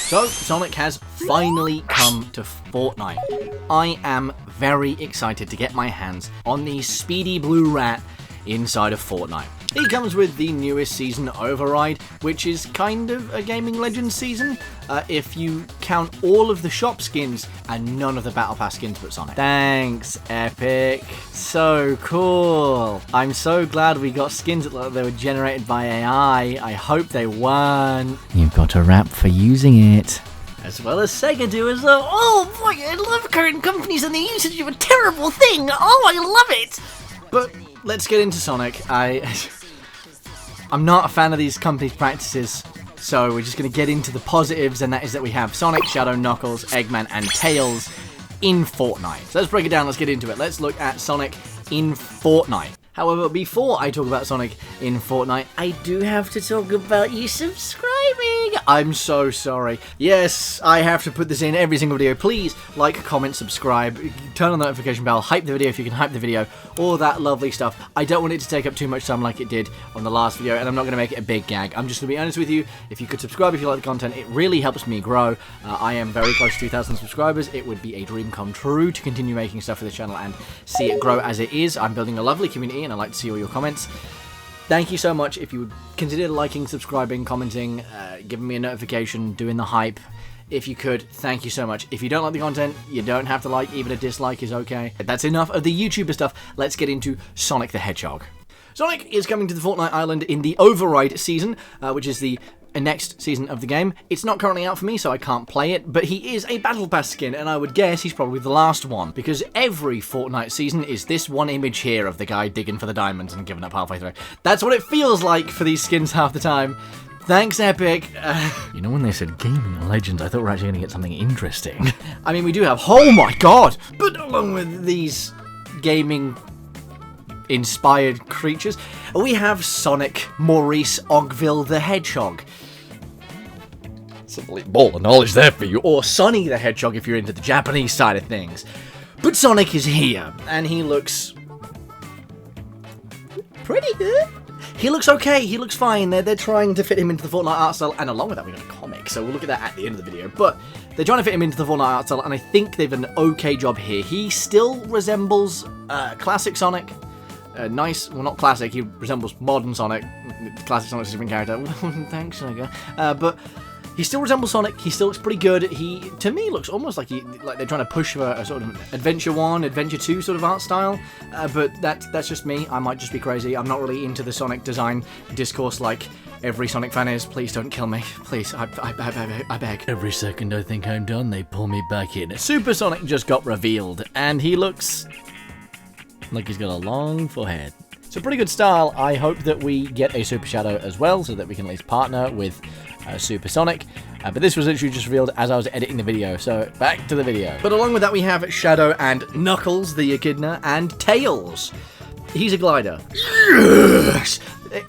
So, Sonic has finally come to Fortnite. I am very excited to get my hands on the speedy blue rat inside of Fortnite. He comes with the newest season Override, which is kind of a Gaming Legends season, if you count all of the shop skins and none of the Battle Pass skins but Sonic. Thanks, Epic. So cool. I'm so glad we got skins that looked like they were generated by AI. I hope they weren't. You've got a rap for using it. As well as Sega do as well. Oh boy, I love current companies and the usage of a terrible thing. Oh, I love it. But let's get into Sonic. I'm not a fan of these companies' practices, so we're just going to get into the positives, and that is that we have Sonic, Shadow, Knuckles, Eggman, and Tails in Fortnite. So let's break it down, let's get into it. Let's look at Sonic in Fortnite. However, before I talk about Sonic in Fortnite, I do have to talk about you subscribing. I'm so sorry. Yes, I have to put this in every single video. Please like, comment, subscribe, turn on the notification bell, hype the video if you can hype the video, all that lovely stuff. I don't want it to take up too much time like it did on the last video, and I'm not going to make it a big gag. I'm just going to be honest with you. If you could subscribe if you like the content, it really helps me grow. I am very close to 2,000 subscribers. It would be a dream come true to continue making stuff for the channel and see it grow as it is. I'm building a lovely community, and I'd like to see all your comments. Thank you so much. If you would consider liking, subscribing, commenting, giving me a notification, doing the hype, if you could, thank you so much. If you don't like the content, you don't have to like, even a dislike is okay. That's enough of the YouTuber stuff. Let's get into Sonic the Hedgehog. Sonic is coming to the Fortnite Island in the Override season, which is the next season of the game. It's not currently out for me, so I can't play it, but he is a Battle Pass skin, and I would guess he's probably the last one, because every Fortnite season is this one image here of the guy digging for the diamonds and giving up halfway through. That's what it feels like for these skins half the time. Thanks, Epic. You know, when they said Gaming Legends, I thought we were actually going to get something interesting. I mean, we do have... Oh my god! But along with these gaming inspired creatures, we have Sonic Maurice Ogville the Hedgehog. Simply ball of knowledge there for you. Or Sonny the Hedgehog if you're into the Japanese side of things. But Sonic is here, and he looks pretty good. He looks okay, he looks fine. They're trying to fit him into the Fortnite art style, and along with that we got a comic, so we'll look at that at the end of the video. But they're trying to fit him into the Fortnite art style, and I think they've done an okay job here. He still resembles classic Sonic. Nice, well not classic, he resembles modern Sonic. Classic Sonic's a different character. Thanks, Sega. But he still resembles Sonic, he still looks pretty good. He, to me, looks almost like they're trying to push for a sort of Adventure 1, Adventure 2 sort of art style. But that's just me, I might just be crazy. I'm not really into the Sonic design discourse like every Sonic fan is. Please don't kill me. Please, I beg. Every second I think I'm done, they pull me back in. Super Sonic just got revealed, and he looks like he's got a long forehead. So pretty good style. I hope that we get a Super Shadow as well, so that we can at least partner with Super Sonic. But this was literally just revealed as I was editing the video, so back to the video. But along with that we have Shadow and Knuckles, the Echidna, and Tails. He's a glider. Yes!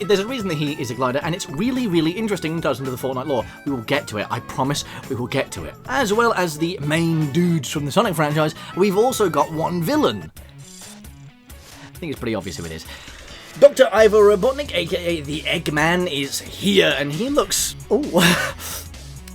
There's a reason that he is a glider, and it's really, really interesting and does into the Fortnite lore. We will get to it. I promise we will get to it. As well as the main dudes from the Sonic franchise, we've also got one villain. I think it's pretty obvious who it is. Dr. Ivor Robotnik, aka the Eggman, is here, and he looks... Oh,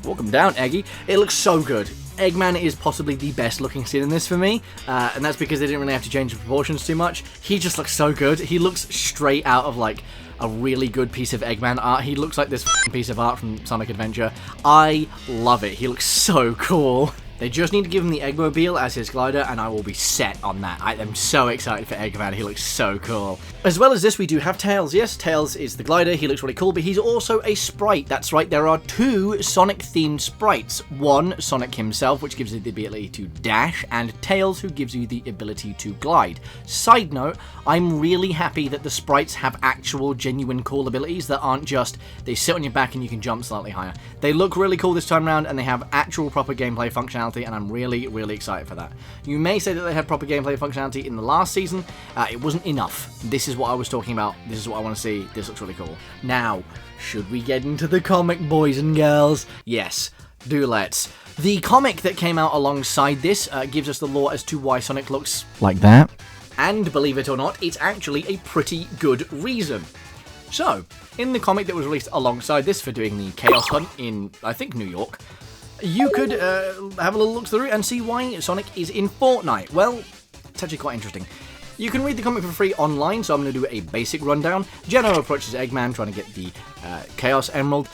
welcome down, Eggy. It looks so good. Eggman is possibly the best looking skin in this for me, and that's because they didn't really have to change the proportions too much. He just looks so good. He looks straight out of, like, a really good piece of Eggman art. He looks like this piece of art from Sonic Adventure. I love it. He looks so cool. They just need to give him the Eggmobile as his glider, and I will be set on that. I am so excited for Eggman. He looks so cool. As well as this, we do have Tails. Yes, Tails is the glider. He looks really cool, but he's also a sprite. That's right, there are two Sonic-themed sprites. One, Sonic himself, which gives you the ability to dash, and Tails, who gives you the ability to glide. Side note, I'm really happy that the sprites have actual, genuine, cool abilities that aren't just, they sit on your back and you can jump slightly higher. They look really cool this time around, and they have actual proper gameplay functionality, and I'm really, really excited for that. You may say that they had proper gameplay functionality in the last season. It wasn't enough. This is what I was talking about. This is what I want to see. This looks really cool. Now, should we get into the comic, boys and girls? Yes, do let's. The comic that came out alongside this gives us the lore as to why Sonic looks like that. And believe it or not, it's actually a pretty good reason. So, in the comic that was released alongside this for doing the Chaos Hunt in, I think, New York, you could have a little look through and see why Sonic is in Fortnite. Well, it's actually quite interesting. You can read the comic for free online, so I'm going to do a basic rundown. Geno approaches Eggman trying to get the Chaos Emerald.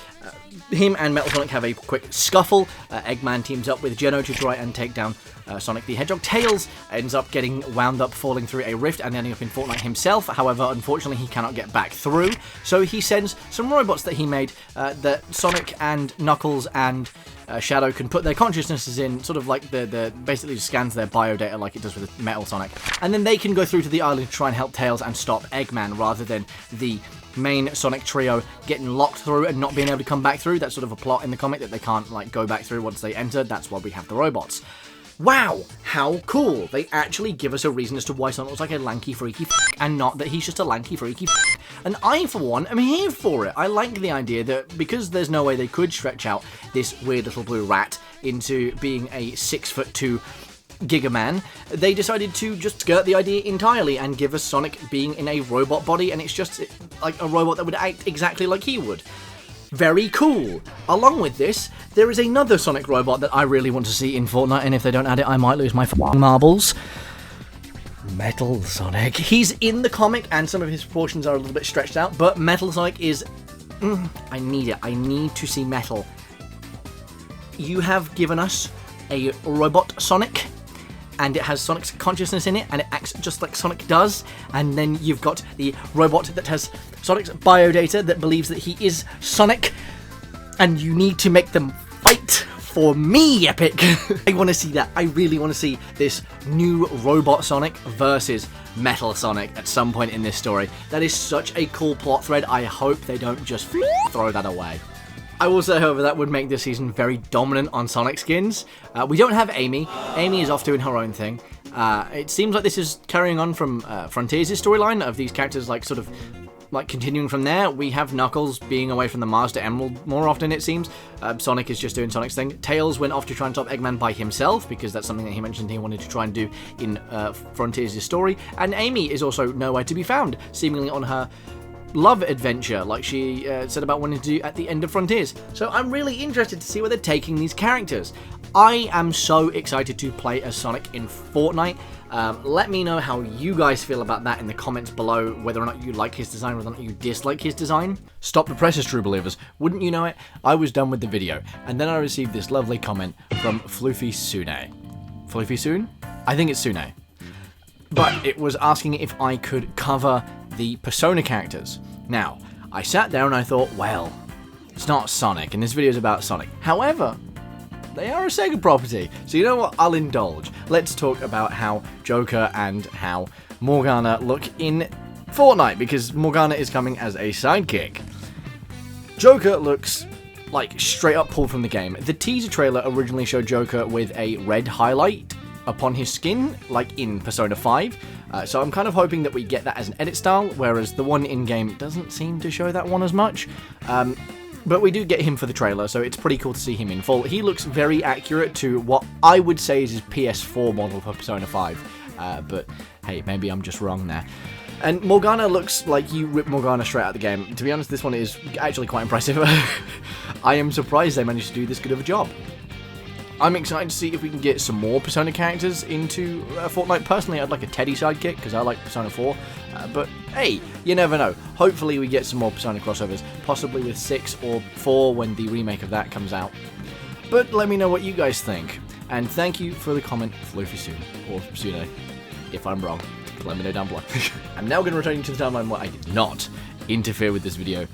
Him and Metal Sonic have a quick scuffle. Eggman teams up with Geno to try and take down Sonic the Hedgehog. Tails ends up getting wound up, falling through a rift and ending up in Fortnite himself. However, unfortunately, he cannot get back through, so he sends some robots that he made that Sonic and Knuckles and Shadow can put their consciousnesses in, sort of like the basically scans their biodata like it does with Metal Sonic, and then they can go through to the island to try and help Tails and stop Eggman, rather than the main Sonic trio getting locked through and not being able to come back through. That's sort of a plot in the comic that they can't like go back through once they enter. That's why we have the robots. Wow, how cool! They actually give us a reason as to why Sonic looks like a lanky freaky and not that he's just a lanky freaky And I, for one, am here for it. I like the idea that because there's no way they could stretch out this weird little blue rat into being a 6'2" Giga Man, they decided to just skirt the idea entirely and give us Sonic being in a robot body, and it's just like a robot that would act exactly like he would. Very cool. Along with this, there is another Sonic robot that I really want to see in Fortnite, and if they don't add it, I might lose my marbles. Metal Sonic. He's in the comic, and some of his proportions are a little bit stretched out, but Metal Sonic is... I need it. I need to see Metal. You have given us a robot Sonic, and it has Sonic's consciousness in it, and it acts just like Sonic does, and then you've got the robot that has Sonic's biodata that believes that he is Sonic, and you need to make them fight for me, Epic. I want to see that. I really want to see this new robot Sonic versus Metal Sonic at some point in this story. That is such a cool plot thread. I hope they don't just throw that away. I will say, however, that would make this season very dominant on Sonic skins. We don't have Amy. Amy is off doing her own thing. It seems like this is carrying on from Frontiers' storyline of these characters, like, sort of, like, continuing from there. We have Knuckles being away from the Master Emerald more often, it seems. Sonic is just doing Sonic's thing. Tails went off to try and stop Eggman by himself, because that's something that he mentioned he wanted to try and do in Frontiers' story. And Amy is also nowhere to be found, seemingly on her love adventure, like she said about wanting to do at the end of Frontiers. So I'm really interested to see where they're taking these characters. I am so excited to play as Sonic in Fortnite. Let me know how you guys feel about that in the comments below, whether or not you like his design, whether or not you dislike his design. Stop the presses, true believers. Wouldn't you know it, I was done with the video, and then I received this lovely comment from Floofy Sune. Floofy Sune? I think it's Sune. But it was asking if I could cover the Persona characters. Now, I sat down and I thought, well, it's not Sonic, and this video is about Sonic. However, they are a Sega property, so you know what, I'll indulge. Let's talk about how Joker and how Morgana look in Fortnite, because Morgana is coming as a sidekick. Joker looks like straight up pulled from the game. The teaser trailer originally showed Joker with a red highlight upon his skin, like in Persona 5, so I'm kind of hoping that we get that as an edit style, whereas the one in-game doesn't seem to show that one as much. But we do get him for the trailer, so it's pretty cool to see him in full. He looks very accurate to what I would say is his PS4 model for Persona 5, but hey, maybe I'm just wrong there. And Morgana looks like you ripped Morgana straight out of the game. To be honest, this one is actually quite impressive. I am surprised they managed to do this good of a job. I'm excited to see if we can get some more Persona characters into Fortnite. Personally, I'd like a Teddy sidekick, because I like Persona 4. But hey, you never know. Hopefully we get some more Persona crossovers, possibly with 6 or 4 when the remake of that comes out. But let me know what you guys think. And thank you for the comment, Floofy Soon, or Sune. If I'm wrong, let me know down below. I'm now going to return you to the timeline where I did not interfere with this video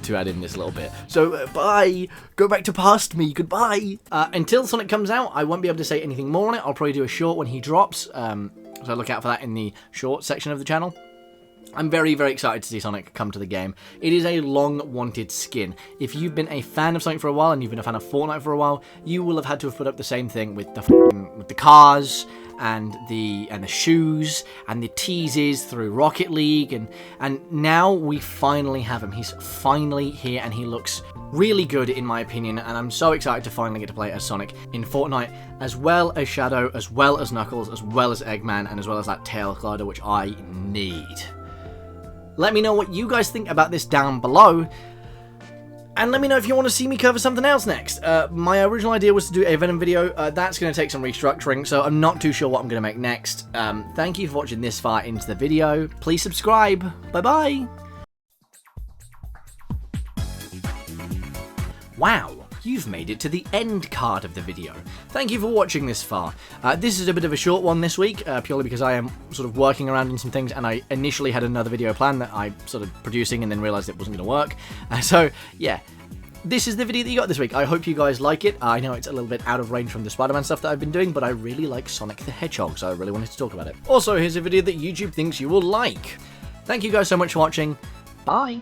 to add in this little bit. So bye, go back to past me, goodbye. Until Sonic comes out, I won't be able to say anything more on it. I'll probably do a short when he drops, so look out for that in the short section of the channel. I'm very, very excited to see Sonic come to the game. It is a long-wanted skin. If you've been a fan of Sonic for a while, and you've been a fan of Fortnite for a while, you will have had to have put up the same thing with the cars, and the shoes, and the teases through Rocket League, and now we finally have him. He's finally here, and he looks really good in my opinion, and I'm so excited to finally get to play as Sonic in Fortnite, as well as Shadow, as well as Knuckles, as well as Eggman, and as well as that tail glider, which I need. Let me know what you guys think about this down below. And let me know if you want to see me cover something else next. My original idea was to do a Venom video. That's going to take some restructuring, so I'm not too sure what I'm going to make next. Thank you for watching this far into the video. Please subscribe. Bye-bye. Wow. You've made it to the end card of the video. Thank you for watching this far. This is a bit of a short one this week, purely because I am sort of working around on some things, and I initially had another video planned that I sort of producing and then realised it wasn't going to work. So, yeah. This is the video that you got this week. I hope you guys like it. I know it's a little bit out of range from the Spider-Man stuff that I've been doing, but I really like Sonic the Hedgehog, so I really wanted to talk about it. Also, here's a video that YouTube thinks you will like. Thank you guys so much for watching. Bye!